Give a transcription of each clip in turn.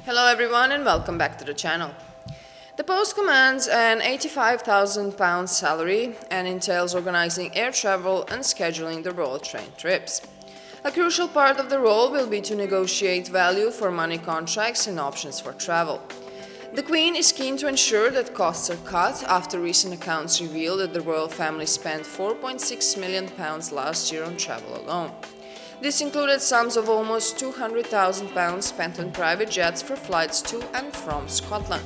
Hello everyone and welcome back to the channel. The post commands an £85,000 salary and entails organizing air travel and scheduling the royal train trips. A crucial part of the role will be to negotiate value for money contracts and options for travel. The Queen is keen to ensure that costs are cut after recent accounts reveal that the royal family spent £4.6 million last year on travel alone. This included sums of almost £200,000 spent on private jets for flights to and from Scotland.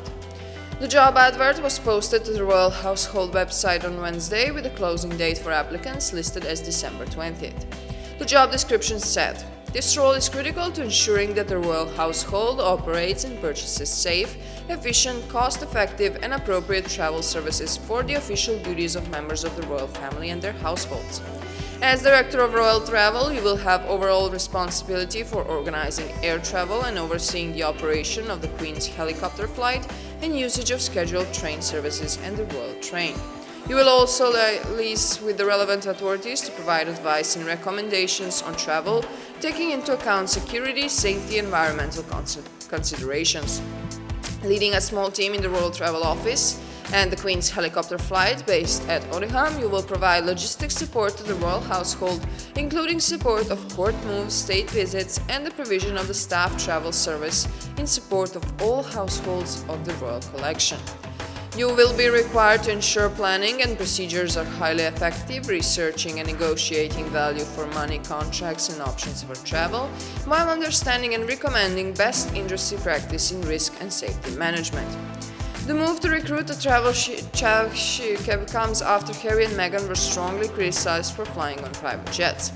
The job advert was posted to the Royal Household website on Wednesday with a closing date for applicants listed as December 20th. The job description said, "This role is critical to ensuring that the Royal Household operates and purchases safe, efficient, cost-effective and appropriate travel services for the official duties of members of the royal family and their households. As Director of Royal Travel, you will have overall responsibility for organizing air travel and overseeing the operation of the Queen's helicopter flight and usage of scheduled train services and the Royal Train. You will also liaise with the relevant authorities to provide advice and recommendations on travel, taking into account security, safety, and environmental considerations. Leading a small team in the Royal Travel Office and the Queen's helicopter flight based at Odiham, you will provide logistics support to the royal household, including support of court moves, state visits, and the provision of the staff travel service in support of all households of the royal collection. You will be required to ensure planning and procedures are highly effective, researching and negotiating value for money contracts and options for travel, while understanding and recommending best industry practice in risk and safety management." The move to recruit a travel chief comes after Harry and Meghan were strongly criticized for flying on private jets.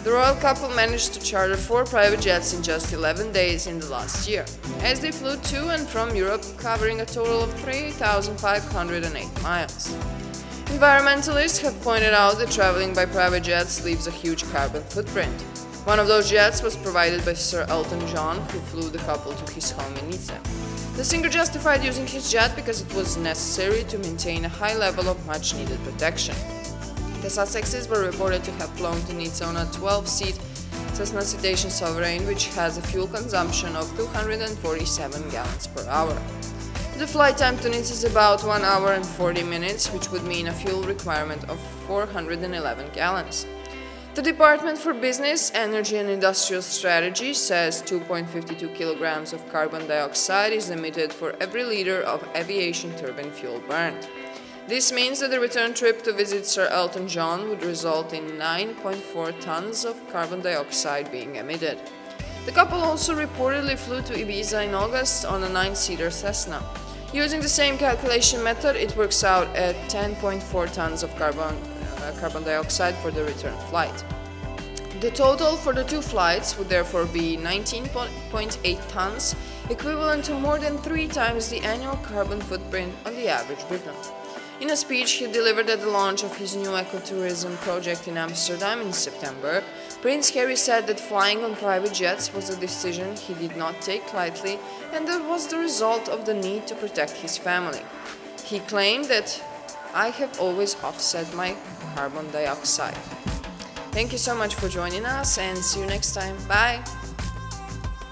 The royal couple managed to charter 4 private jets in just 11 days in the last year, as they flew to and from Europe, covering a total of 3,508 miles. Environmentalists have pointed out that traveling by private jets leaves a huge carbon footprint. One of those jets was provided by Sir Elton John, who flew the couple to his home in Nice. The singer justified using his jet because it was necessary to maintain a high level of much-needed protection. The Sussexes were reported to have flown to Nice on a 12-seat Cessna Citation Sovereign, which has a fuel consumption of 247 gallons per hour. The flight time to Nice is about 1 hour and 40 minutes, which would mean a fuel requirement of 411 gallons. The Department for Business, Energy and Industrial Strategy says 2.52 kilograms of carbon dioxide is emitted for every liter of aviation turbine fuel burned. This means that the return trip to visit Sir Elton John would result in 9.4 tons of carbon dioxide being emitted. The couple also reportedly flew to Ibiza in August on a 9-seater Cessna. Using the same calculation method, it works out at 10.4 tons of carbon dioxide for the return flight. The total for the 2 flights would therefore be 19.8 tons, equivalent to more than 3 times the annual carbon footprint on the average Briton. In a speech he delivered at the launch of his new ecotourism project in Amsterdam in September, Prince Harry said that flying on private jets was a decision he did not take lightly and that was the result of the need to protect his family. He claimed that "I have always offset my carbon dioxide." Thank you so much for joining us and see you next time. Bye!